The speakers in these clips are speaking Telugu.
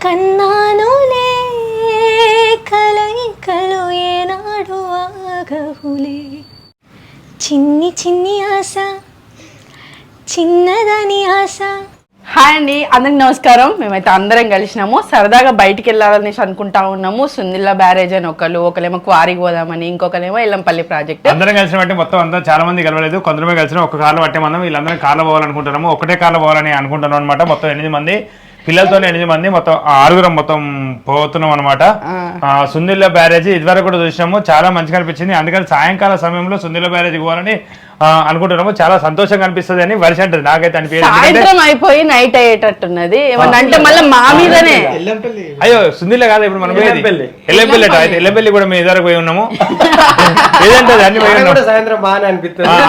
కన్నానులే కలయికలు ఏనాడు ఆగవులే చిన్ని చిన్ని ఆశ చిన్నదని ఆశ. హాయ్ అండి, అందరికి నమస్కారం. మేమైతే అందరం కలిసినాము, సరదాగా బయటికి వెళ్ళాలని అనుకుంటా ఉన్నాము. సుందిల్ల బ్యారేజ్ అని ఒకరేమో క్వారీకి పోదామని, ఇంకొకరేమో ఎల్లంపల్లి ప్రాజెక్ట్. అందరం కలిసిన బట్టి మొత్తం అంతా చాలా మంది కలవలేదు, కొందరమే కలిసిన ఒక కార్లో పట్టే మనం వీళ్ళందరం కార్లో పోవాలనుకుంటున్నాము. ఒకటే కార్లో పోవాలని అనుకుంటున్నాం అనమాట. మొత్తం 8 మంది పిల్లలతో 8 మంది, మొత్తం 6 మొత్తం పోతున్నాం అనమాట. సుందిల్ల బ్యారేజ్ ఇదివరకు కూడా చూసినాము, చాలా మంచిగా అనిపించింది. అందుకని సాయంకాల సమయంలో సుందిల్ల బ్యారేజ్ పోవాలని అనుకుంటున్నాము. చాలా సంతోషంగా అనిపిస్తుంది అని వర్షం అంటది. నాకైతే సాయంత్రం అయిపోయి నైట్ అయ్యేటట్టున్నది. ఏమన్నా అంటే మళ్ళీ మా మీదనే. అయ్యో సుందిల్ల కాదు, ఇప్పుడు మనం ఎల్లంపల్లి అయితే ఎల్లంపల్లి కూడా మేము ఇద్దరు పోయి ఉన్నాము. ఏదంటది అన్ని పోయి ఉన్నాము.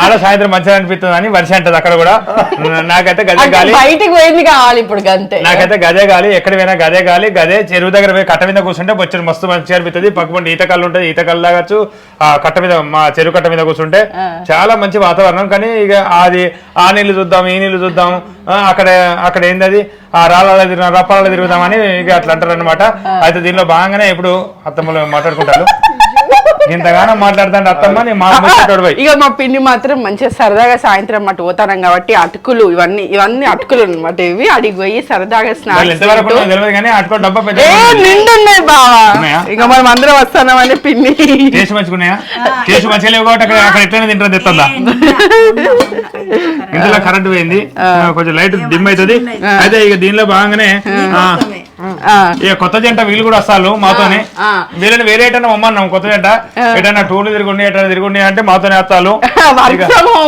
ఆడ సాయంత్రం మంచిగా అనిపిస్తుంది అని వర్షం అంటది అక్కడ కూడా. నాకైతే గదే గాలి బయటికి పోయింది కావాలి ఇప్పుడు అంతే. నాకైతే గదే గాలి, ఎక్కడ పోయినా గదే గాలి. గదే చెరువు దగ్గర పోయి కట్ట మీద కూర్చుంటే బొచ్చని మస్తు మంచిగా అనిపిస్తుంది. పక్కపండి ఈత కళ్ళు ఉంటుంది, ఈత కళ్ళు తాగొచ్చు. ఆ కట్ట మీద మా చెరువు కట్ట మీద కూర్చుంటే చాలా మంచి వాతావరణం. కానీ ఇక అది ఆ నీళ్లు చూద్దాం, ఈ నీళ్లు చూద్దాం, అక్కడ ఏంది ఆ రప్పాలలో తిరుగుదామని ఇక అట్లా అంటారు అనమాట. అయితే దీనిలో బాగానే ఇప్పుడు అత్తమ్మలు మాట్లాడుకుంటారు. ఇంతగానో మాట్లాడుతాంటే అత్తమ్మ ఇక మా పిన్ని మాత్రం మంచిగా సరదాగా సాయంత్రం అటు పోతానం కాబట్టి అటుకులు ఇవన్నీ అటుకులు అనమాట. ఇవి అడిగి పోయి సరదాగా నిండున్నాయి బావా. ఇక మనం అందరం వస్తామని పిన్ని టేస్ట్ మంచుకున్నాయా? టేస్ట్ మంచిగా లేవు కాబట్టి అక్కడ ఎట్లనే తింటారు తెస్తుందా. ఇందులో కరెంట్ పోయింది, కొంచెం లైట్ డిమ్ అవుతుంది. అయితే ఇక దీనిలో బాగానే ఇక కొత్త జంట వీళ్ళు కూడా వస్తారు మాతోనే. వీళ్ళని వేరే ఎటన్నా మమ్మన్నాం, కొత్త జంట ఎటన్నా టూర్లు తిరుగుండి ఎటన్నా తిరుగుండి అంటే మాతోనే వస్తారు.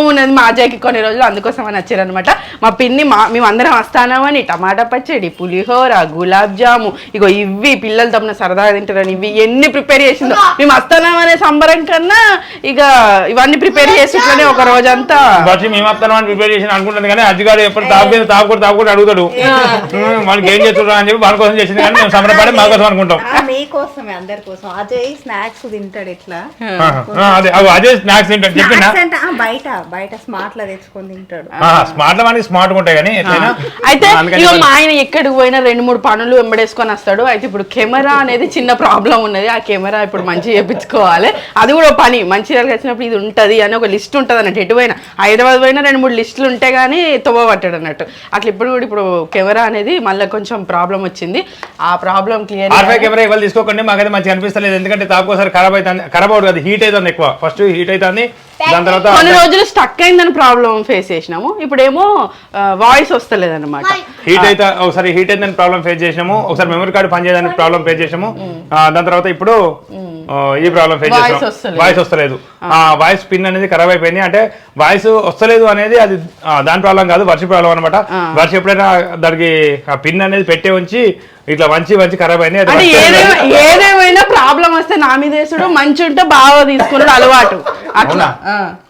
ఉన్నది మా అజయ్కి కొన్ని రోజులు అందుకోసం అని వచ్చారనమాట. మా పిన్ని మేమందరం వస్తానామని టమాటా పచ్చడి, పులిహోర, గులాబ్ జాము, ఇగో ఇవి పిల్లలు తమ్మున సరదాగా తింటారని ఇవి ఎన్ని ప్రిపేర్ చేసిందో. మేము వస్తానామనే సంబరం కన్నా ఇక ఇవన్నీ ప్రిపేర్ చేసి ఒక రోజంతా మేము వస్తామని ప్రిపేర్ చేసి అనుకుంటుంది. కానీ అజ్జిగాడు ఎప్పుడు తాగుకుంటూ అడుగుతాడు మనకి ఏం చేస్తున్నా అని చెప్పి కోసం చేసింది. కానీ మేము సంబరపడి మా కోసం అనుకుంటాం. మీకోసమే అందరి కోసం. అజయ్ స్నాక్స్ తింటాడు ఇట్లా. అదే అజయ్ స్నాక్స్ తింటాడు చెప్పిన బయట స్మార్ట్ లా తెచ్చుకొని తింటాడు. స్మార్ట్ లో మనకి స్మార్ట్ ఉంటాయి. కానీ అయితే మా ఆయన ఎక్కడికి పోయినా 2-3 పనులు వెంబడేసుకొని వస్తాడు. అయితే ఇప్పుడు కెమెరా అనేది చిన్న ప్రాబ్లం ఉన్నది. ఆ కెమెరా ఇప్పుడు మంచిగా చేయించుకోవాలి. అది కూడా పని. మంచిర్యాలకు వచ్చినప్పుడు ఇది ఉంటది అని ఒక లిస్ట్ ఉంటది అన్నట్టు. ఎటు పోయినా హైదరాబాద్ పోయినా 2-3 లిస్టులు ఉంటే గానీ తొవ్వబట్టాడు అన్నట్టు. అట్లా ఇప్పుడు కెమెరా అనేది మళ్ళీ కొంచెం ప్రాబ్లం వచ్చింది. ఆ ప్రాబ్లం క్లియర్ కెమెరా ఇవాళ తీసుకోకండి, మాకైతే మంచిగా అనిపిస్తలేదు. ఎందుకంటే తాపుకోసారి ఖరాబ్ అవుతుంది కదా, హీట్ అవుతుంది ఎక్కువ. ఫస్ట్ హీట్ అవుతుంది, దాని తర్వాత కొన్ని రోజులు స్టక్ అయిందని ప్రాబ్లం ఫేస్ చేసినాము. ఇప్పుడేమో వాయిస్ వస్తలేదు అనమాట. హీట్ అయితే ఒకసారి హీట్ అయిందని ప్రాబ్లం ఫేస్ చేసినాము, ఒకసారి మెమరీ కార్డు పనిచేయడానికి ప్రాబ్లం ఫేస్ చేసాము. దాని తర్వాత ఇప్పుడు ఈ ప్రాబ్లం ఫేస్ చేసాము, వాయిస్ వస్తలేదు. వాయిస్ పిన్ అనేది ఖరాబ్ అయిపోయింది. అంటే వాయిస్ వస్తలేదు అనేది అది దాని ప్రాబ్లం కాదు, వర్ష ప్రాబ్లం అనమాట. వర్ష ఎప్పుడైనా దానికి ఆ పిన్ అనేది పెట్టే ఉంచి ఇట్లా మంచి ఖరాబ్ అయింది. ఏదేమైనా ప్రాబ్లం వస్తే నా మీద వేసుడు, మంచి ఉంటే బాగా తీసుకున్నాడు అలవాటు. అట్లా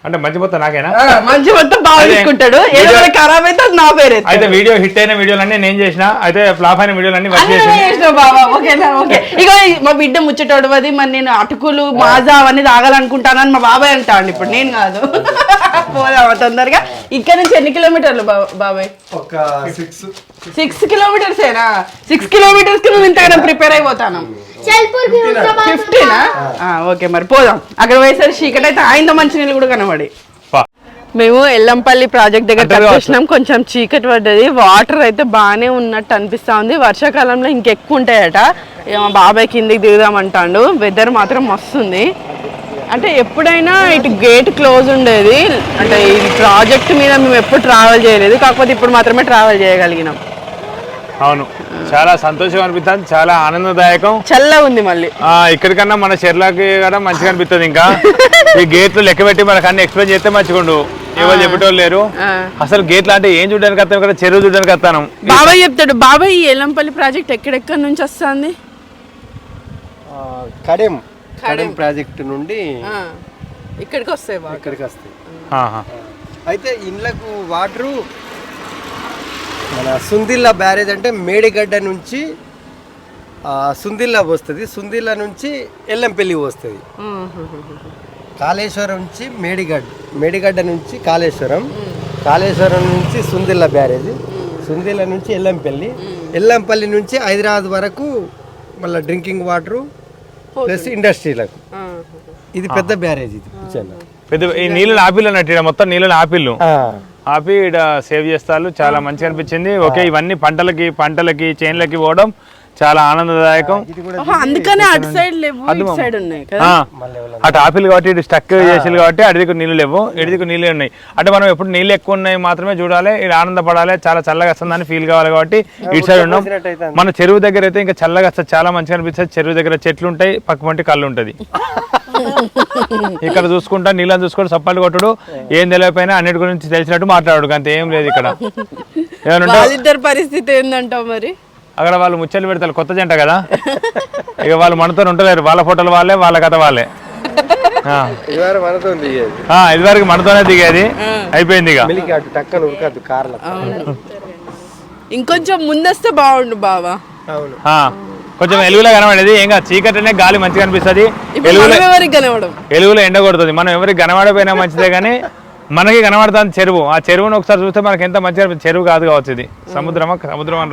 అంటే మంచి మొత్తం నాకేనా? మంచి మొత్తం బాగా తీసుకుంటాడు. ఏదైనా ఖరాబ్ అయితే అది నా పేరు. అయితే వీడియో హిట్ అయిన వీడియోలన్నీ నేను చేసిన, అయితే ఫ్లాప్ అయిన వీడియోలన్నీ బాబా. ఓకేనా? ఓకే. ఇక మా బిడ్డ ముచ్చటోడు అది. మరి నేను అటుకులు మాజా అవన్నీ తాగాలనుకుంటానని మా బాబాయ్ అంటాడు. ఇప్పుడు నేను కాదు. పోదామా తొందరగా? ఇక్కడ నుంచి ఎన్ని కిలోమీటర్లు బాబాయ్? ఒక 6 కిలోమీటర్స్ ఏనా? 6 కిలోమీటర్స్ కి నువ్వు ఇంతగానో ప్రిపేర్ అయిపోతాను. 15? ఓకే, మరి పోదాం. అక్కడ పోయేసరికి చీకటి అయితే ఆయన మంచి నీళ్ళు కూడా కనబడి. మేము ఎల్లంపల్లి ప్రాజెక్ట్ దగ్గర చూసినాం. కొంచెం చీకటి పడ్డది. వాటర్ అయితే బాగానే ఉన్నట్టు అనిపిస్తా ఉంది. వర్షాకాలంలో ఇంకెక్కువ ఉంటాయట. మా బాబాయ్ కిందికి దిగుదామంటాడు. వెదర్ మాత్రం మస్తుంది. అంటే ఎప్పుడైనా ఇటు గేట్ క్లోజ్ ఉండేది. అంటే ఈ ప్రాజెక్ట్ మీద మేము ఎప్పుడు ట్రావెల్ చేయలేదు, కాకపోతే ఇప్పుడు మాత్రమే ట్రావెల్ చేయగలిగినాం. అవును, చాలా సంతోషం అనిపిస్తుంది, చాలా ఆనందదాయకం. చల్లగా ఉంది. మళ్ళీ ఇక్కడికన్నా మన చెర్లకి కూడా మంచిగా అనిపిస్తుంది. ఇంకా ఈ గేట్లు లెక్క పెట్టి మనకు అన్ని ఎక్స్ప్లెయిన్ చేస్తే మంచిగుండు. ఎవరు చెప్పేటోళ్ళు లేరు. అసలు గేట్లు అంటే ఏం చూడడానికి వస్తాం, ఇక్కడ చెరువు చూడడానికి వస్తాను. బాబాయ్ చెప్తాడు. బాబాయ్ ఈ ఎల్లంపల్లి ప్రాజెక్ట్ ఎక్కడెక్కడి నుంచి వస్తుంది? కడెం ప్రాజెక్టు నుండి ఇక్కడికి వస్తాయి. అయితే ఇండ్లకు వాటరు మన సుందిల్ల బ్యారేజ్ అంటే మేడిగడ్డ నుంచి సుందిల్ల వస్తుంది. సుందిల్ల నుంచి ఎల్లంపల్లి వస్తుంది. కాళేశ్వరం నుంచి మేడిగడ్డ నుంచి కాళేశ్వరం నుంచి సుందిల్ల బ్యారేజ్, సుందిల్ల నుంచి ఎల్లంపల్లి, ఎల్లంపల్లి నుంచి హైదరాబాద్ వరకు మళ్ళీ డ్రింకింగ్ వాటర్ ప్లస్ ఇండస్ట్రీలకు. ఇది పెద్ద బ్యారేజ్. ఇది పెద్ద ఈ నీళ్ళని ఆపిల్ అన్నట్టు మొత్తం నీళ్ళని ఆపిల్ ఆపి ఇక్కడ సేవ్ చేస్తారు. చాలా మంచిగా అనిపించింది. ఓకే, ఇవన్నీ పంటలకి చేన్లకి పోవడం చాలా ఆనందదాయకం. అందుకనే అటు సైడ్ లేవు, ఇటు సైడ్ ఉన్నాయి కదా. అటు ఆపిల్ కాబట్టి ఇటు స్టక్ చేసి కాబట్టి అడిదికు నీళ్ళు లేవు, ఇడిదికు నీళ్ళే ఉన్నాయి. అంటే మనం ఎప్పుడు నీళ్ళు ఎక్కువ ఉన్నాయి మాత్రమే చూడాలి, ఇది ఆనందపడాలి, చాలా చల్లగా వస్తుందని ఫీల్ కావాలి కాబట్టి ఇటు సైడ్ ఉన్నాం. మన చెరువు దగ్గర అయితే ఇంకా చల్లగా వస్తుంది, చాలా మంచిగా అనిపిస్తుంది. చెరువు దగ్గర చెట్లు ఉంటాయి, పక్క పంటి కళ్ళు ఉంటది. ఇక్కడ చూసుకుంటా నీళ్ళని చూసుకుంటూ సప్పాలు కొట్టుడు, ఏం తెలియకపోయినా అన్నిటి గురించి తెలిసినట్టు మాట్లాడు, అంత ఏం లేదు ఇక్కడ. ఇద్దరు పరిస్థితి ఏందంటావు మరి? అక్కడ వాళ్ళు ముచ్చట్లు పెడతారు, కొత్త జంట కదా, ఇక వాళ్ళు మనతో ఉంటలేరు, వాళ్ళ ఫోటోలు వాళ్ళే, వాళ్ళ కథ వాళ్ళే. ఇదివరకు మనతోనే దిగేది, అయిపోయింది ఇక. ఇంకొంచెం ముందొస్తే బాగుండు బావా. కొంచెం ఎలుగులో కనబడేది, ఏం కాదు, చీకటినే గాలి మంచిగా అనిపిస్తుంది. ఎలుగులో ఎండ కొడుతుంది, మనం ఎవరికి కనబడపోయినా మంచిదే, కానీ మనకి కనబడుతుంది చెరువు. ఆ చెరువును ఒకసారి చూస్తే మనకి ఎంత మంచిగా అనిపిస్తుంది. చెరువు కాదు కావచ్చు, ఇది సముద్రం అని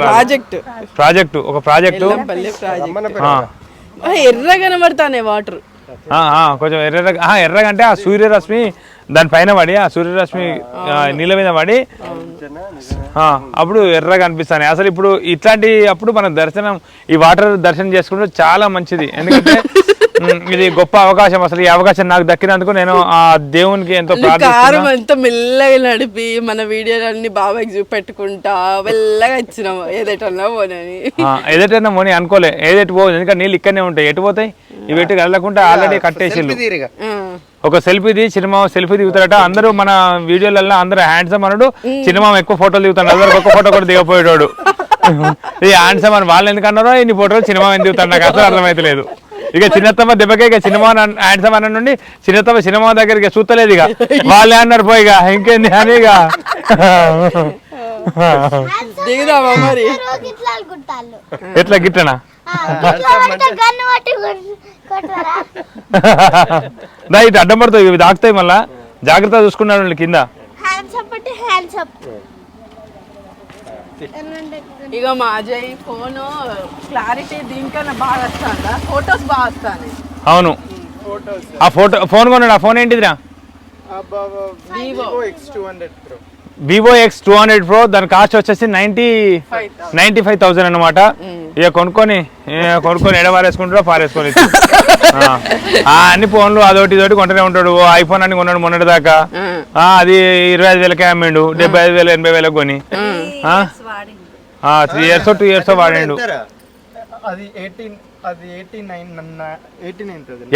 ప్రాజెక్టు, ఒక ప్రాజెక్టు. ఎర్ర కనబడతానే వాటర్, కొంచెం ఎర్రగా అంటే ఆ సూర్యరశ్మి దానిపైన పడి, ఆ సూర్యరశ్మి నీళ్ళ మీద పడి అప్పుడు ఎర్రగా అనిపిస్తాయి. అసలు ఇప్పుడు ఇట్లాంటి అప్పుడు మన దర్శనం, ఈ వాటర్ దర్శనం చేసుకుంటే చాలా మంచిది. ఎందుకంటే ఇది గొప్ప అవకాశం. అసలు ఈ అవకాశం నాకు దక్కినందుకు నేను ఆ దేవునికి ఎంతో ప్రార్థన. ఎంతో మెల్లగా నడిపి మన వీడియోలన్నీ బాబాకి చూపెట్టుకుంటా మెల్లగా ఇచ్చినాము. ఏదైనా పోనీ అనుకోలే, ఏదైతే పోదు, ఎందుకంటే నీళ్ళు ఇక్కడనే ఉంటాయి, ఎటు పోతాయి ఇవి ఎటు వెళ్ళకుండా ఆల్రెడీ కట్టేసి. ఒక సెల్ఫీ దిగుతారట అందరూ. మన వీడియోలలో అందరూ హ్యాండ్సమ్ అన్నాడు, చిన్నమామ ఎక్కువ ఫోటోలు దిగుతాడు, అందరూ ఒక్క ఫోటో కూడా దిగపోయాడు. ఇది హ్యాండ్సమ్ అని వాళ్ళు ఎందుకు అన్నారో, ఇన్ని ఫోటోలు చిన్నమామ ఎందుకు దిగుతాడు నాకు అసలు అర్థమైతలేదు. ఇక చిన్నత్తమ్మ దెబ్బకే ఇక సినిమా హ్యాండ్సమ్ అన్న నుండి చిన్నత్తమ్మ సినిమా దగ్గరికి చూస్తలేదు, ఇక వాళ్ళే అన్నారు పోయి ఇక ఇంకేంది అని. ఇక దిగుదామా మరి? ఎట్లా గిట్టనా ఇటు అడ్డం పడుతుంది, ఇవి దాకుతాయి, మళ్ళా జాగ్రత్త చూసుకున్నాడు కింద. ఇక మా అజయ్ ఫోన్ క్లారిటీ దీనికన్నా బాగా వస్తుందా, ఫొటోస్ బాగా వస్తాయి. అవును, ఆ ఫోన్ కొన్నాడు. ఆ ఫోన్ ఏంటిదిరా? Vivo X200 Pro. దాని కాస్ట్ వచ్చేసి 95,000 అనమాట. ఇక కొనుక్కొని ఎడవారేసుకుంటాడో పారేసుకొని అన్ని ఫోన్లు అదొకటి ఇదొకటి కొంటూనే ఉంటాడు. ఐఫోన్ అని కొన్నాడు మొన్నటి దాకా, అది 25,000కే అమ్మిండు, 75,000 80,000 కొని 3 years 2 years వాడిండు.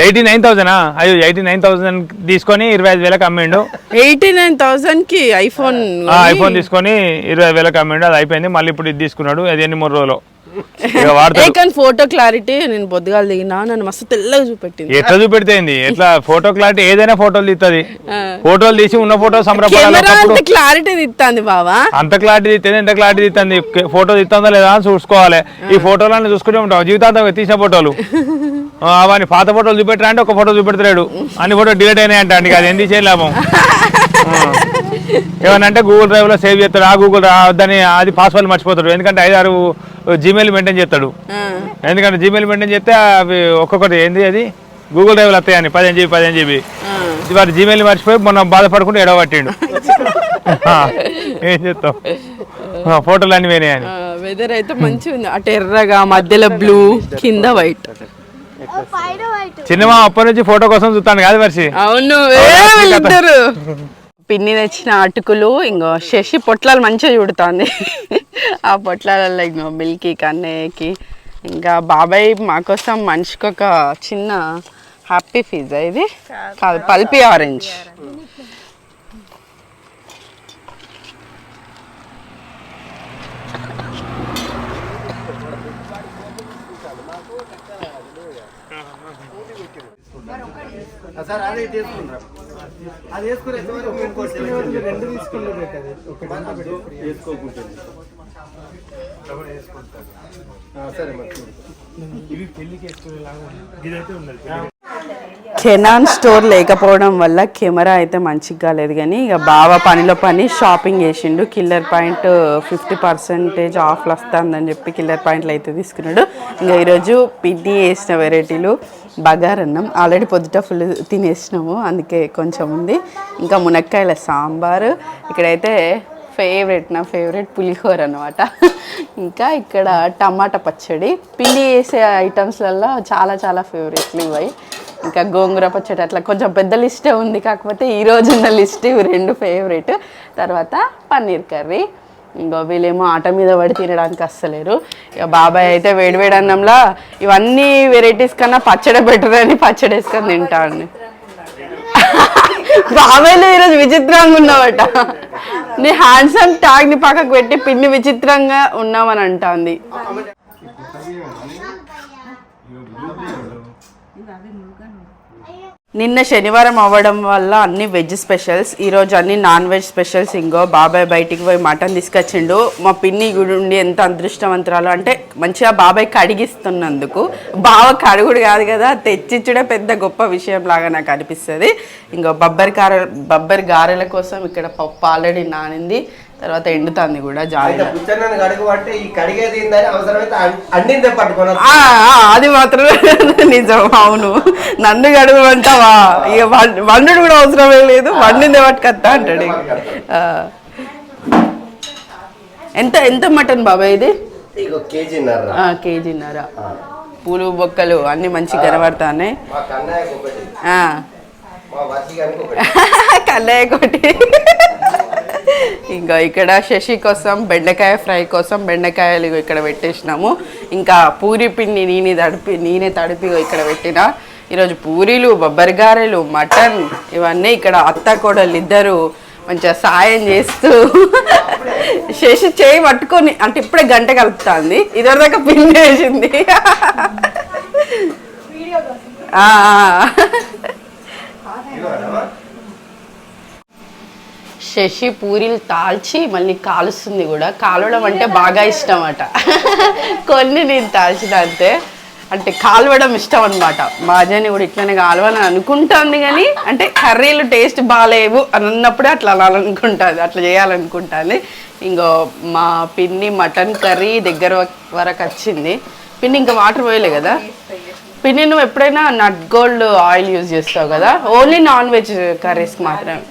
89,000 అయ్యో 89,000 తీసుకొని 25,000కి అమ్మిండు. 89,000కి ఐఫోన్ తీసుకొని 20,000కి అమ్మిండు. అది అయిపోయింది. మళ్ళీ ఇప్పుడు ఇది తీసుకున్నాడు. అది ఎన్ని 3 రోజులు ఫోటో క్లారిటీ. నేను పొద్దుగాల దిగినా, నన్ను మస్తు తెల్లగా చూపెట్టింది. ఎట్లా చూపెడితేంది, ఎట్లా ఫోటో క్లారిటీ ఏదైనా ఫోటోలు తీస్తుంది. ఫోటోలు తీసి ఉన్న ఫోటో సంబరపడాలి. క్లారిటీ తీస్తుంది బావా, అంత క్లారిటీ తీస్తుంది, ఎంత క్లారిటీ తీస్తుంది, ఫోటో తీస్తుందా లేదా అని చూసుకోవాలి. ఈ ఫోటోలన్నీ చూసుకుంటే ఉంటాం జీవితాంతం తీసిన ఫోటోలు. అవన్నీ పాత ఫోటోలు చూపెట్టరా అంటే ఒక ఫోటో చూపెడతాడు, అన్ని ఫోటో డిలీట్ అయినాయి అంట. అది ఎందుకు చేయ లాభం. ఏమనంటే గూగుల్ డ్రైవ్ లో సేవ్ చేస్తాడు, ఆ గూగుల్ దాన్ని అది పాస్వర్డ్ మర్చిపోతాడు. ఎందుకంటే 5-6 జీమెయిల్ మెయింటైన్ చేస్తాడు. ఎందుకంటే జీమెయిల్ మెయింటైన్ చేస్తే అవి ఒక్కొక్కటి ఏంది అది గూగుల్ డ్రైవ్లు వస్తాయని 15 GB వాటి జీమెయిల్ మర్చిపోయి మొన్న బాధపడుకుంటూ ఎడబట్టిండు. ఏం చేస్తాం, ఫోటోలు అన్ని పోయినాయని. వెదర్ అయితే మంచిగా ఉంది. అటు ఎర్రగా, మధ్యలో బ్లూ, కింద వైట్. చిన్నమా అప్పటి నుంచి ఫోటో కోసం చూస్తాను కాదు వర్షి. అవును, పిన్ని తెచ్చిన అటుకులు. ఇంకో శశి పొట్లాలు మంచిగా చూడుతుంది. ఆ పొట్లాలలో ఇంకో మిల్కీ కన్నయ్యకి, ఇంకా బాబాయ్ మా కోసం మనిషికి ఒక చిన్న హ్యాపీ పిజ్జా. ఇది కాదు, పల్పీ ఆరెంజ్. కెనాన్ స్టోర్ లేకపోవడం వల్ల కెమెరా అయితే మంచిగా కాలేదు, కానీ ఇక బావ పనిలో పని షాపింగ్ చేసిండు. కిల్లర్ పాయింట్ 50% ఆఫ్లు వస్తుందని చెప్పి కిల్లర్ పాయింట్లు అయితే తీసుకున్నాడు. ఇంకా ఈరోజు పిన్ని వేసిన వెరైటీలు బగారన్నం ఆల్రెడీ పొద్దుట ఫుల్ తినేసినాము, అందుకే కొంచెం ఉంది. ఇంకా మునక్కాయల సాంబారు, ఇక్కడైతే నా ఫేవరెట్ పులిహోర అనమాట. ఇంకా ఇక్కడ టమాటా పచ్చడి, పిండి వేసే ఐటమ్స్లలో చాలా చాలా ఫేవరెట్లు ఇవి. ఇంకా గోంగూర పచ్చడి, అట్లా కొంచెం పెద్ద లిస్టే ఉంది, కాకపోతే ఈరోజు ఉన్న లిస్ట్ ఇవి 2 ఫేవరెట్. తర్వాత పన్నీర్ కర్రీ. ఇంకో వీళ్ళేమో ఆట మీద పడి తినడానికి అస్సలేరు. ఇక బాబాయ్ అయితే వేడివేడి అన్నంలా ఇవన్నీ వెరైటీస్ కన్నా పచ్చడి బెటర్ అని పచ్చడి వేసుకొని తింటాను. బాబాయ్లో ఈరోజు విచిత్రంగా ఉన్నావట. నీ హ్యాండ్సమ్ ట్యాగ్ ని పక్కకు పెట్టి పిన్ని విచిత్రంగా ఉన్నామని అంటాంది. నిన్న శనివారం అవ్వడం వల్ల అన్ని వెజ్ స్పెషల్స్, ఈరోజు అన్ని నాన్ వెజ్ స్పెషల్స్. ఇంకో బాబాయ్ బయటికి పోయి మటన్ తీసుకొచ్చిండు. మా పిన్ని గుడి ఎంత అదృష్టవంతురాలు అంటే మంచిగా బాబాయ్ కడిగిస్తున్నందుకు. బావ కడుగుడు కాదు కదా, తెచ్చిచ్చుడే పెద్ద గొప్ప విషయం లాగా నాకు అనిపిస్తుంది. ఇంకో బబ్బర్ గారెల కోసం ఇక్కడ పప్పు ఆల్రెడీ నానింది, తర్వాత ఎండుతుంది కూడా జాగ్రత్త. అది మాత్రమే నిజం. అవును, నన్ను గడవమంటావా, ఇక వండుడు కూడా అవసరమే లేదు, వండిందే పట్టుకొస్తా అంటాడు. ఎంత ఎంత మటన్ బాబాయ్ ఇది? కేజీన్నర. పూలు బొక్కలు అన్ని మంచిగా కనబడతాయి. కన్నయ్య కోటి. ఇంకా ఇక్కడ శశి కోసం బెండకాయ ఫ్రై కోసం బెండకాయలు ఇక్కడ పెట్టేసినాము. ఇంకా పూరి పిండి నేనే తడిపి ఇక్కడ పెట్టిన. ఈరోజు పూరీలు, బొబ్బరి గారెలు, మటన్ ఇవన్నీ ఇక్కడ అత్త కోడలు ఇద్దరు మంచిగా సాయం చేస్తూ శశి చేయి పట్టుకొని అంటే ఇప్పుడే గంట కలుపుతుంది, ఇదివరదాకా పిండి వేసింది. శశి పూరీలు తాల్చి మళ్ళీ కాలుస్తుంది కూడా. కాలవడం అంటే బాగా ఇష్టం అట. కొన్ని నేను తాల్చిన అంతే, అంటే కాలవడం ఇష్టం అనమాట. మా అజయని కూడా ఇట్లనే కాలవాలని అనుకుంటుంది, కానీ అంటే కర్రీలు టేస్ట్ బాగాలేవు అని అన్నప్పుడే అట్లా అనాలనుకుంటుంది, అట్లా చేయాలనుకుంటుంది. ఇంకో మా పిన్ని మటన్ కర్రీ దగ్గర వరకు వచ్చింది. పిన్ని ఇంకా వాటర్ పోయలే కదా పిన్ని? నువ్వు ఎప్పుడైనా నట్ గోల్డ్ ఆయిల్ యూజ్ చేస్తావు కదా, ఓన్లీ నాన్ వెజ్ కర్రీస్కి మాత్రమే.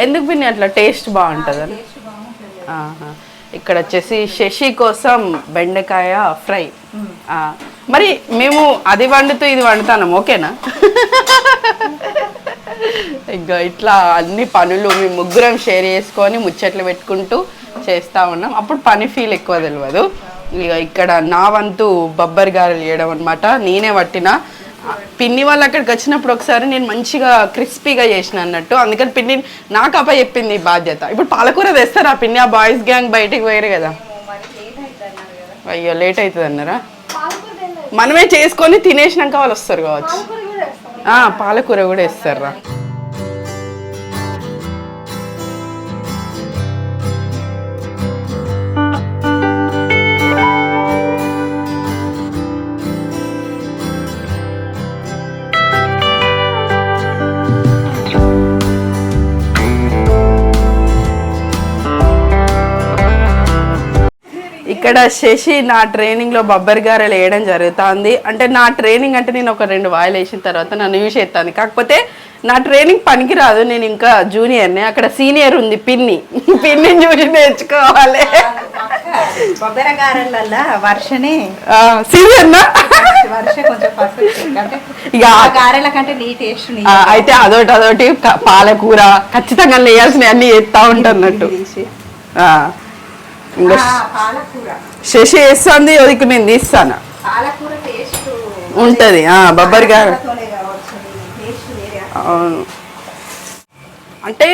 ఎందుకు పిన్ని అట్లా టేస్ట్ బాగుంటుందని? ఇక్కడ వచ్చేసి శశి కోసం బెండకాయ ఫ్రై. మరి మేము అది వండుతూ ఇది వండుతాం, ఓకేనా? ఇంకా ఇట్లా అన్ని పనులు మేము ముగ్గురం షేర్ చేసుకొని ముచ్చట్లు పెట్టుకుంటూ చేస్తూ ఉన్నాం. అప్పుడు పని ఫీల్ ఎక్కువ తెలియదు. ఇక ఇక్కడ నా వంతు బొబ్బరి గారెలు చేయడం అనమాట. నేనే పట్టిన. పిన్ని వాళ్ళు అక్కడికి వచ్చినప్పుడు ఒకసారి నేను మంచిగా క్రిస్పీగా చేసిన అన్నట్టు, అందుకని పిన్ని నాకు అప్ప చెప్పింది బాధ్యత. ఇప్పుడు పాలకూర తెస్తారా పిన్ని? ఆ బాయ్స్ గ్యాంగ్ బయటికి పోయారు కదా. అయ్యో లేట్ అవుతుంది అన్నారా? మనమే చేసుకొని తినేసినాక వాళ్ళు వస్తారు కావచ్చు. పాలకూర కూడా వేస్తారా? ఇక్కడ శశి నా ట్రైనింగ్లో బొబ్బరి గారెలు వేయడం జరుగుతుంది. అంటే నా ట్రైనింగ్ అంటే నేను ఒక 2 వాయిలు వేసిన తర్వాత నన్ను యూజ్ చేస్తాను, కాకపోతే నా ట్రైనింగ్ పనికి రాదు, నేను ఇంకా జూనియర్ని. అక్కడ సీనియర్ ఉంది పిన్ని చూసి నేర్చుకోవాలి. అయితే అదొకటి పాలకూర ఖచ్చితంగా వేయాల్సినవి అన్ని వేస్తా ఉంటాన్నట్టు. శశి వేస్తుంది, వదికి నేను తీస్తాను ఉంటది బొబ్బరి గారు. అవును, అంటే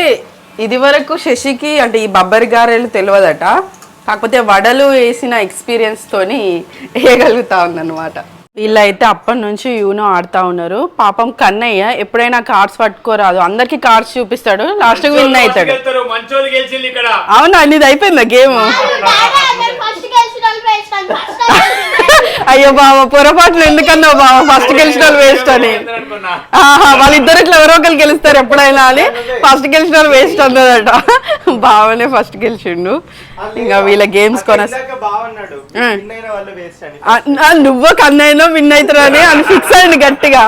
ఇది వరకు శశికి అంటే ఈ బొబ్బరి గారెలు తెలియదట, కాకపోతే వడలు వేసిన ఎక్స్పీరియన్స్ తోని వేయగలుగుతా ఉందన్నమాట. వీళ్ళైతే అప్పటి నుంచి యూనో ఆడుతా ఉన్నారు. పాపం కన్నయ్య ఎప్పుడైనా కార్డ్స్ పట్టుకోరాదు, అందరికి కార్డ్స్ చూపిస్తాడు, లాస్ట్ విన్ అవుతాడు. అవునా, నీది అయిపోయిందా గేమ్? అయ్యో బాబా, పొరపాట్లు ఎందుకన్నావు బాబా, ఫస్ట్ గెలిచిన వాళ్ళు వేస్ట్ అని. వాళ్ళిద్దరు ఇట్లా ఎవరో ఒకరు గెలుస్తారు ఎప్పుడైనా అని, ఫస్ట్ గెలిచిన వాళ్ళు వేస్ట్ అన్నదట. బావనే ఫస్ట్ గెలిచిండు. ఇంకా వీళ్ళ గేమ్స్ నువ్వు కన్నైనా విన్ అవుతారు అని ఫిక్స్ అయ్యండి గట్టిగా.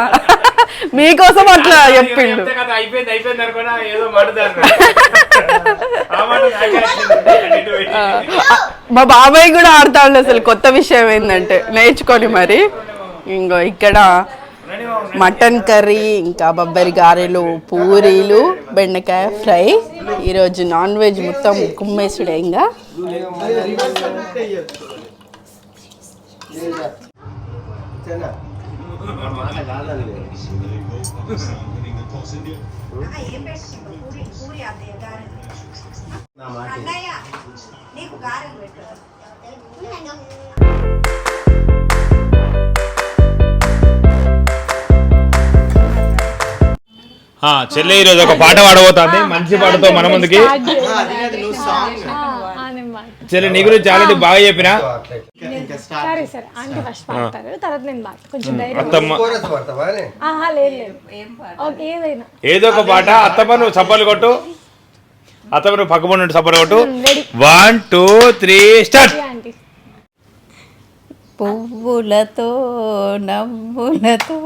మీకోసం అట్లా చెప్పిండు. మా బాబాయ్ కూడా ఆడతాడు. అసలు కొత్త విషయం ఏంటంటే నేర్చుకొని మరి. ఇంకో ఇక్కడ మటన్ కర్రీ, ఇంకా బొబ్బరి గారెలు, పూరీలు, బెండకాయ ఫ్రై. ఈరోజు నాన్ వెజ్ మొత్తం కుమ్మేసుడే. ఇంకా చెల్లె ఈరోజు ఒక పాట పాడబోతుంది, మంచి పాటతో మన ముందుకి. చెల్లె నీ గురించి ఆల్రెడీ బాగా చెప్పిన. ఏదో ఒక పాట. అత్తమ్మ నువ్వు చప్పలు కొట్టు, అత్తమ్మ నువ్వు పక్క నుండి చప్పలు కొట్టు. 1 2 3 స్టార్ట్. పువ్వులతో నవ్వులతో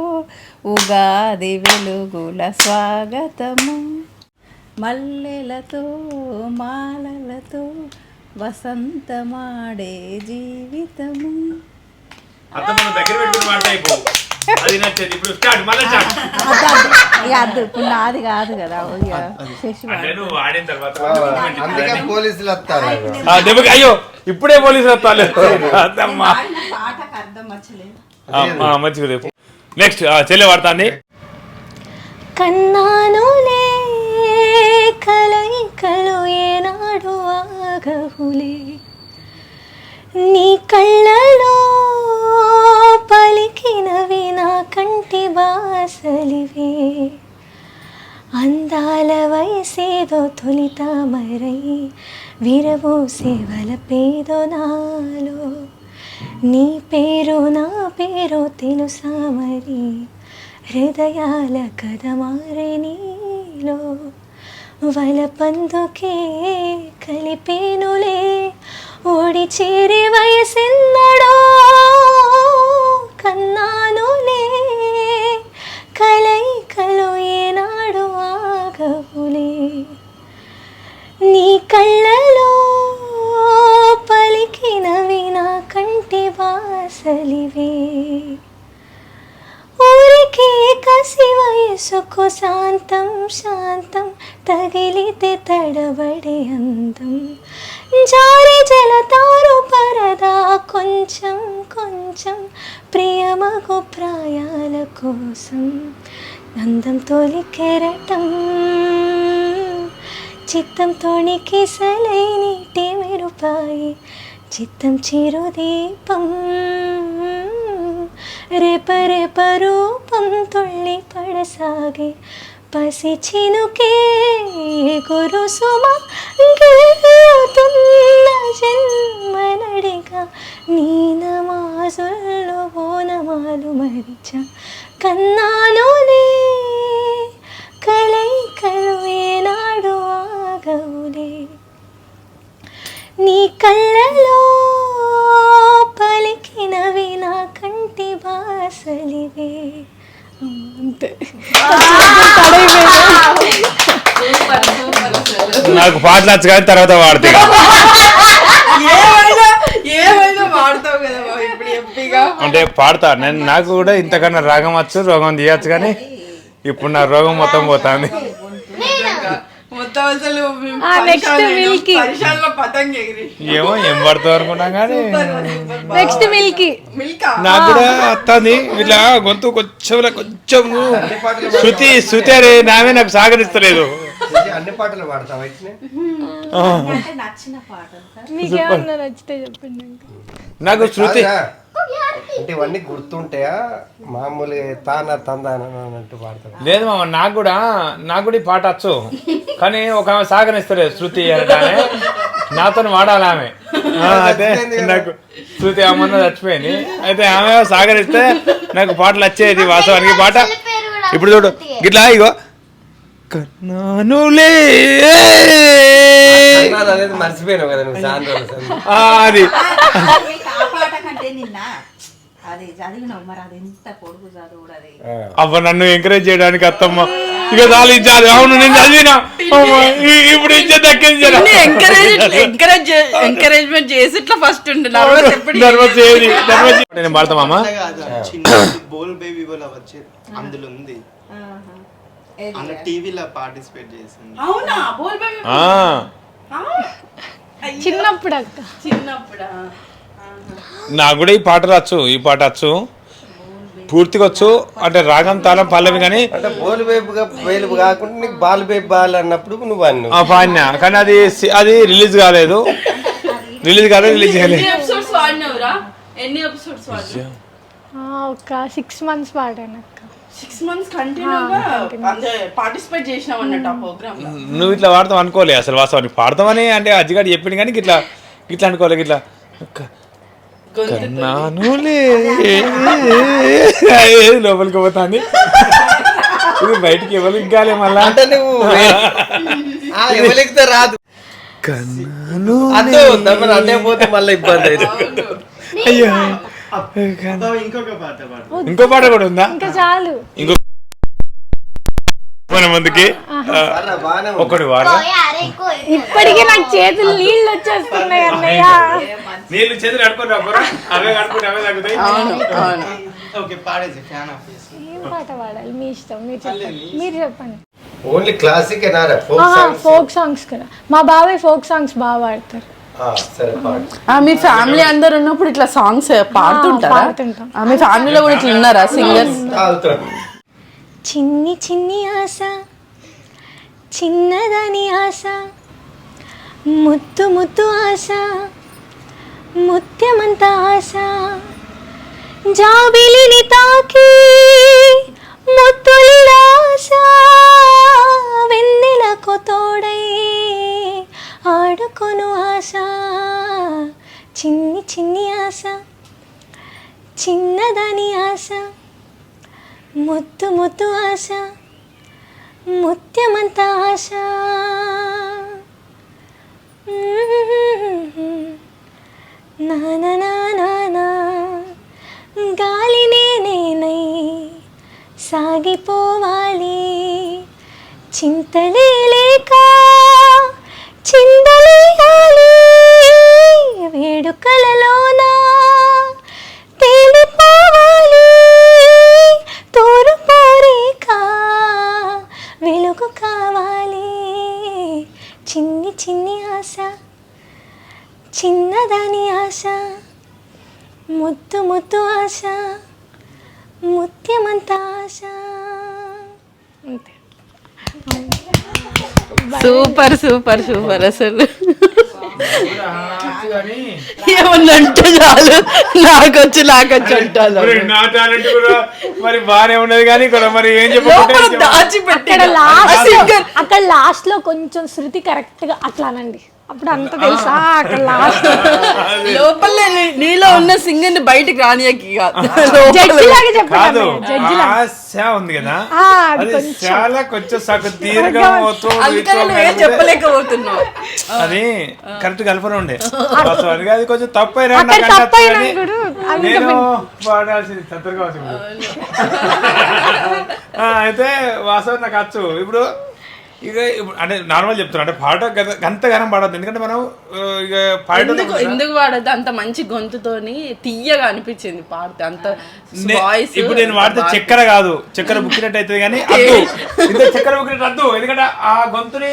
ఉగాది వెలుగుల స్వాగతము, మల్లెలతో మాలలతో వసంతమాడే జీవితము. ఇప్పుడు నాది కాదు కదా. అయ్యో ఇప్పుడే పోలీసులు వస్తారు. మంచిగా నెక్స్ట్ చెల్లె వాడతాంది. కన్నానులే కలయికలు ఏనాడు ఆగహులే, నీ కళ్ళలో పలికినవి నా కంటి బాసలివే, అందాల వయసేదో తొలితామరై విరబోసే వలపేదో నాలో, నీ పేరు నా పేరు తెలుసా మరి, హృదయాల కథ మారే నీలో, వలపందుకే కలిపేనులే ఓడి చేరే వయసెన్నడో, కన్నానులే కలయికలు ఏనాడు ఆగవులే, నీ కళ్ళలో పలికినవి నా కంటి వాసలివే, ఊరికే కసి వయసుకు శాంతం శాంతం తగిలితే తడబడే అందం, జారి జలతారు పరదా కొంచెం కొంచెం ప్రియమగు ప్రాయాల కోసం, అందం తొలి కెరటం చిత్తం తోణికి సలై నీటి మెరుపాయి, చిత్తం చిరుదీపం రేపరేప రూపం తుళ్ళి పడసాగే, పసి చినుకే గురు సుమ గెలుతున్న జన్మనడిగా, నీ నమాజుల్లో ఓనమాలు మరిచ, కన్నానులే కలయికలు ఏనాడు ఆగవులే, నీ కళ్ళలో పలికినవి నా కంటి బాసలివే. అంతే. నాకు పాటలు వచ్చు కానీ తర్వాత వాడితే అంటే పాడతా నేను. నాకు కూడా ఇంతకన్నా రాగం వచ్చు, రోగం తీయచ్చు, కానీ ఇప్పుడు నా రోగం మొత్తం పోతుంది. ఏమో ఏం పడుతుంది అనుకున్నా కానీ నాకు కూడా వస్తుంది. ఇట్లా గొంతు కొంచెం కొంచెం శృతి శృతి అరే నామే నాకు సాగరిస్తలేదు. అన్ని పాటలు పాడతావా? నాకు శృతి అంటే ఇవన్నీ గుర్తుంటాయా మామూలుగా తానా తందాన అన్నట్టు పాడతారు? లేదు మామ, నాకు కూడా ఈ పాట వచ్చు, కానీ ఒక ఆమె సాగనిస్తలేదు, శృతి అంటే నాతో వాడాలి ఆమె. అయితే నాకు శృతి అమ్మన్న చచ్చిపోయింది, అయితే ఆమె సాగరిస్తే నాకు పాటలు వచ్చేది వాస్తవానికి. పాట ఇప్పుడు చూడు గిట్లా, ఇగో కన్నానులే అనేది మర్చిపోయినావు కదా నువ్వు చాలా రోజులు. అది ఆ పాట కంటే నిన్న అది చదివినావు మరి, అది ఎంత పొడుగు చదువు అది. అవ్వ నన్ను ఎంకరేజ్ చేయడానికి అత్తమ్మ ఇక చాలు. అవును నేను చదివినా, ఇప్పుడు ఇచ్చే దక్కించాను. ఎంకరేజ్మెంట్ చేసి ఇట్లా ఫస్ట్ ఉండే నర్వస్ ఏది నేను పాడతామా? బోల్ బేబీ బోల్ వచ్చి అందులో ఉంది, అన్న టీవీలో పార్టిసిపేట్ చేసింది. అవునా? బోల్ బేబీ చిన్నప్పుడు అక్క. చిన్నప్పుడా? నాకు కూడా ఈ పాట వచ్చు, పూర్తిగా వచ్చు. అంటే రాగం తాళం పల్లవి కానీ అంటే బోలు బేబు కాకుండా నీకు బాల్ బేబీ బాల్ అన్నప్పుడు నువ్వు అన్ను పాడినా, కానీ అది రిలీజ్ కాలేదు. రిలీజ్ చేయలేదు. ఎపిసోడ్స్ వాడినవురా? ఎన్ని ఎపిసోడ్స్ వాడినా? ఒక 6 months పాడాను అక్క. 6 months కంటిన్యూగా పార్టిసిపేట్ చేసినావు అన్నట్టు ఆ ప్రోగ్రామ్ లో. నువ్వు ఇట్లా వాడతావు అనుకోలే అసలు, వాస్తవానికి పాడతామని అంటే అజ్జిగాడు చెప్పింది కానీ ఇట్లా అనుకోలే. ఇట్లా కన్నానులే లోపలికి పోతాంది, ఇది బయటికి ఎవరు ఇంకాలే మళ్ళా. అంటే నువ్వు ఎవరికితే రాదు కన్నాను అంటే పోతే మళ్ళీ ఇబ్బంది అవుతుంది. అయ్యో ఇంకొక పాట పాడు. ఇంకో పాట కూడా ఉందా? ఇంకా చాలు. ఇంకో ముందుకి ఒకటి వాడు. ఇప్పటికే నాకు చేతులు నీళ్ళు వచ్చేస్తున్నాయి అన్నయ్య. నీళ్ళు చేతులు కడుకొని అవే కడుకుంటే అవే తగ్గుతాయి. ఓకే పాడేసి ఫ్యాన్ ఆఫ్ చేసి. ఏం పాట పాడాలి మీ ఇష్టం, మీరు చెప్పండి. ఓన్లీ క్లాసిక్ ఫోక్ సాంగ్స్ కదా, మా బాబాయ్ ఫోక్ సాంగ్స్ బాగా పాడతారు. సరే పాడు. మీ ఫ్యామిలీ అందరు ఉన్నప్పుడు ఇట్లా సాంగ్స్ పాడుతుంటారా? పాడుతుంటాం. మీ ఫ్యామిలీలో కూడా ఇట్లా ఉన్నారా సింగర్స్? చిన్ని చిన్ని ఆశ, చిన్నదని ఆశ, ముత్తు ముత్తు ఆశ, ముత్యమంత ఆశ, జాబిలిని తాకి ముత్తులి ఆశ, వెన్నెలకు తోడై ఆడుకొను ఆశ, చిన్ని చిన్ని ఆశ, చిన్నదని ఆశ, ముత్తు ముత్తు ఆశ, ముత్యమంత ఆశ, నా గాలి నేనై సాగిపోవాలి, చింతలే లేక చిందలేయాలి, వేడుకలలోన తేలిపోవాలి, తూరుపోరేక వెలుగు కావాలి, చిన్ని చిన్ని ఆశ, చిన్నదాని ఆశ, ముత్తు ముత్తు ఆశ, ముత్యమంత ఆశ. అంతే. Super super super. అసలు ఏమన్నంటే చాలు నాకొచ్చు అంటాను. నా టాలెంట్ కూడా మరి బానే ఉన్నది కానీ ఇక్కడ మరి ఏం చెప్పాలి, దాచిపెట్టి అక్కడ లాస్ట్ లో కొంచెం శృతి కరెక్ట్ గా అట్లా అనండి, అప్పుడు అంత తెలుసా. అక్కడ లాస్ట్ లోపల నీలో ఉన్న సింగర్ ని బయటికి రానియకి జడ్జిలాగా చెప్పాలి. ఉంది కదా, అది చాలా కొంచెం సగం తీరుగా చెప్పలేకపోతున్నావు. అది కరెక్ట్ కలపన ఉండే, అది కొంచెం తప్పైనా నేను పాడాల్సింది తొందరగా వచ్చింది. అయితే వాస్తవం నాకు వచ్చు. ఇప్పుడు ఇక అంటే నార్మల్ చెప్తున్నా, అంటే పాట గంతగానం పాడద్దు, ఎందుకంటే మనం ఇక పాడటం ఎందుకు పాడద్దు, అంత మంచి గొంతుతోని తీయగా అనిపించింది పాడితే. అంత వాయిస్ ఇప్పుడు నేను వాడితే చక్కెర కాదు, చక్కెర బుక్కినట్టు అవుతుంది కానీ అద్దు, చక్కెర బుక్కినట్టు అద్దు, ఎందుకంటే ఆ గొంతుని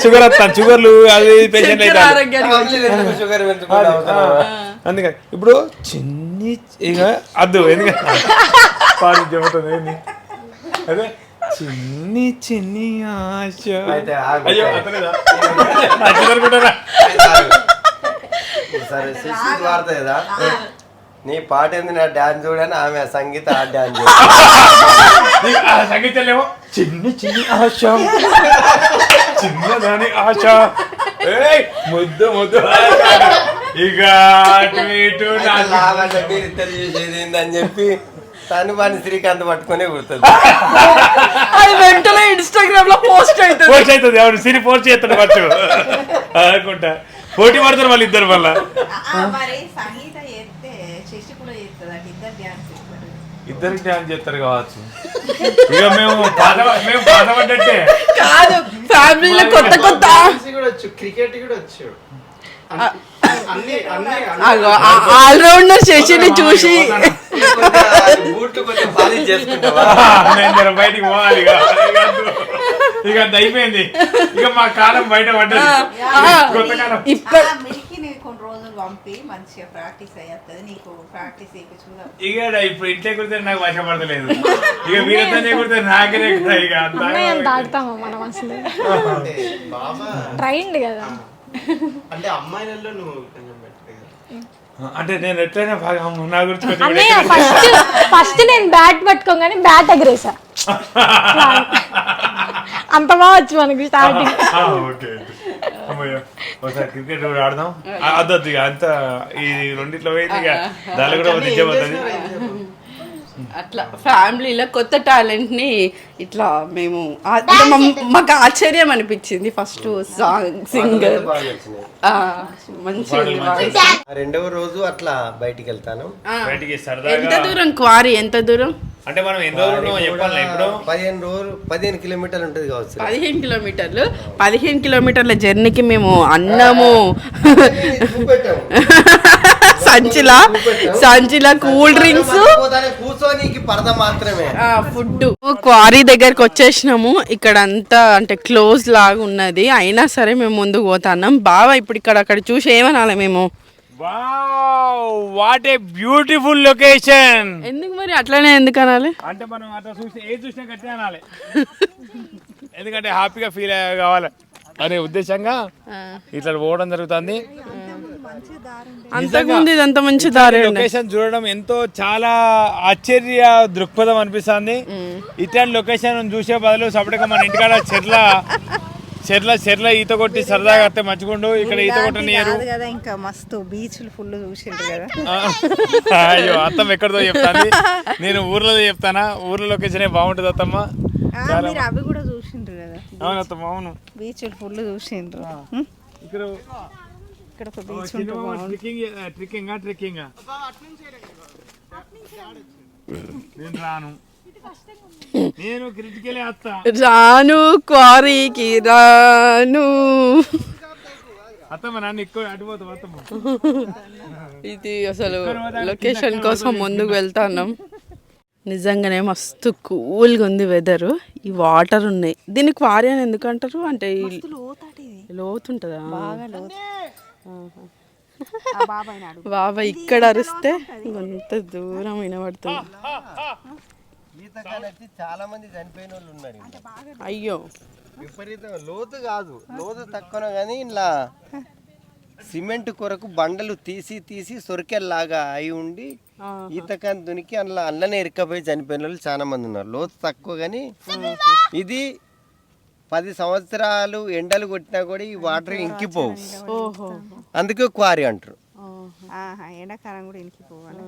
షుగర్ వస్తాను, షుగర్లు అది పేషెంట్ అయితే అందుకని ఇప్పుడు చిన్ని ఇక అద్దు, ఎందుకంటే పాడి చెబుతుంది అదే చిన్ని చిన్ని ఆశ. అయ్యో సరే శశి వార్త కదా నీ పాట ఏంది నా డాన్స్ చూడని ఆమె సంగీత ఆ డాన్స్ సంగీతంలో చిన్ని చిన్ని ఆశ చిన్నదాని ఆశ ముద్దు ముద్దు ఇక అటు ఇద్దరు చేసేది ఏందని చెప్పి తను వాడిని శ్రీకాంత్ పట్టుకునే కుడుతుంది అది వెంటనే ఇన్స్టాగ్రామ్ లో పోస్ట్ అవుతుంది. పోస్ట్ అవుతుంది అవును సిరి పోస్ట్ చేస్తాడు ఫస్ట్ అనుకుంటా పోటీ పడతారు వాళ్ళు ఇద్దరు వల్ల మరి సంగీత చేస్తే శశి కూడా చేస్తుంది అంటే ఇద్దరు డ్యాన్స్ చేస్తారు. ఇద్దరికి డ్యాన్స్ చేస్తారు కావచ్చు ఇక మేము బాధపడ్డట్టే కాదు ఫ్యామిలీలో కొత్త కొత్త కూడా వచ్చు, క్రికెట్ కూడా వచ్చు. ఆల్రౌండర్ శశిని చూసి బూట్లు కొంచెం బాగా చేసుకుంటావా బయటికి పోవాలి ఇక అది అయిపోయింది ఇక మా కాలం బయట పడ్డది కొత్త కాలం మిల్కి నీకు కొన్ని రోజులు పంపి మంచిగా ప్రాక్టీస్ అయ్యేస్తుంది నీకు ప్రాక్టీస్ చూద్దాం. ఇక ఇప్పుడు ఇంట్లో కుడితే నాకు వశపడతలేదు ఇక వీరంతా కుడితే నాకనే కదా ఇక ఎంత ఆడతామా మనం అసలు అంటే బాబా ట్రైండ్ కదా. అంటే అమ్మాయిలలో నువ్వు కొంచెం బెటర్ కదా. అంటే నేను ఎట్లయినా బాగా నా గురించి అన్నయ్య ఫస్ట్ నేను బ్యాట్ పట్టుకోగానే బ్యాట్ ఎగరేసా అంత బావచ్చు మనకి స్టార్టింగ్. ఓకే అమ్మయ్య ఒకసారి క్రికెట్ కూడా ఆడదాం అద్దొద్దు ఇక అంతా ఈ రెండిట్లో పోయింది ఇక దాని కూడా నిజమవుతుంది అట్లా ఫ్యామిలీలో కొత్త టాలెంట్ ని ఇట్లా మేము మాకు ఆశ్చర్యం అనిపించింది. ఫస్ట్ సాంగ్ సింగర్ మంచి రెండవ రోజు అట్లా బయటికి వెళ్తాను. బయటికి ఎంత సరదాగా దూరం క్వారీ ఎంత దూరం అంటే మనం ఎన్ని రోజులు చెప్పాలి ఇప్పుడు 15 కిలోమీటర్లు ఉంటుంది కావచ్చు. 15 కిలోమీటర్లు 15 కిలోమీటర్ల జర్నీకి మేము అన్నము సంచిలా కూల్ డ్రింక్స్ కూర్చోనికి పరద మాత్రమే ఫుడ్. క్వారీ దగ్గరకు వచ్చేసినాము. ఇక్కడ అంతా అంటే క్లోజ్ లాగా ఉన్నది అయినా సరే మేము ముందుకు పోతున్నాం. బావా ఇప్పుడు ఇక్కడ అక్కడ చూసి ఏమనాలి మేము wow what a beautiful location. ఎందుకు మరి అట్లనే ఎందుకు అనాలి అంటే మనం అట్లా చూసి ఏది చూసినా గట్టిగా అనాలి ఎందుకంటే హ్యాపీగా ఫీల్ కావాలి అనే ఉద్దేశంగా ఇట్లా పోవడం జరుగుతుంది. అంతకుముందు ఇదంతా మంచి దారి లొకేషన్ చూడడం ఎంతో చాలా ఆశ్చర్య దృక్పథం అనిపిస్తుంది. ఇట్లాంటి లొకేషన్ చూసే బదులు సపరేట్గా మన ఇంటికాడ చెర్ల ఈత కొట్టి సరదాగా వస్తే మంచిగుండు. ఇక్కడ ఈత కొట్టనియరు కదా ఇంకా మస్తు బీచ్లు ఫుల్ చూసిండ్రు కదా. అయ్యో అత్తమ్మ ఎక్కడితో చెప్తాను నేను ఊర్లో చెప్తానా ఊర్లో లొకేషన్ బాగుంటుంది అత్తమ్మ. మీరు అవి కూడా చూసిండ్రు కదా. అవును అత్తమ్మ అవును బీచ్లు ఫుల్ చూసిండ్రు. ఇక్కడ ఇక్కడ ఒక బీచ్ ట్రెక్కింగ్ నేను రాను నేను క్రిటికలే వస్తా రాను క్వారీకి రాను అత్తమ్మ నన్ను ఎక్కువ అటుపోతాం అత్తమ్మ. ఇది అసలు లొకేషన్ కోసం ముందుకు వెళ్తున్నాం. నిజంగానే మస్తు కూల్గా ఉంది వెదర్. ఈ వాటర్ ఉన్నాయి. దీన్ని క్వారీ అని ఎందుకు అంటారు అంటే లోతుంటుందా? బాబా ఇక్కడ అరిస్తే కొంత దూరం వినబడుతుంది. చాలా మంది చనిపోయిన వాళ్ళు ఉన్నారు. అయ్యో విపరీతంగా లోతు కాదు, లోతు తక్కువ కానీ ఇలా సిమెంట్ కొరకు బండలు తీసి సొరికెల్లాగా అయి ఉండి ఈతకాని దునికి అల్లనే ఇరుక్కపోయి చనిపోయిన వాళ్ళు చాలా మంది ఉన్నారు. లోతు తక్కువ కానీ ఇది 10 సంవత్సరాలు ఎండలు కొట్టినా కూడా ఈ వాటర్ ఇంకిపోవు. అందుకే క్వారీ అంటారు. ఎండాకాలం కూడా ఇంకిపోవాలి.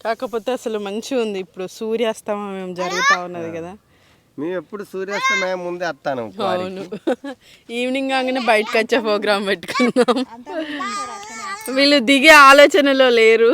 కాకపోతే అసలు మంచిగా ఉంది. ఇప్పుడు సూర్యాస్తమయం జరుగుతూ ఉన్నది కదా. మేము ఎప్పుడు సూర్యాస్తమయం ముందే వస్తాను. అవును ఈవినింగ్ కాగానే బయటకు వచ్చే ప్రోగ్రామ్ పెట్టుకున్నాం. వీళ్ళు దిగే ఆలోచనలో లేరు.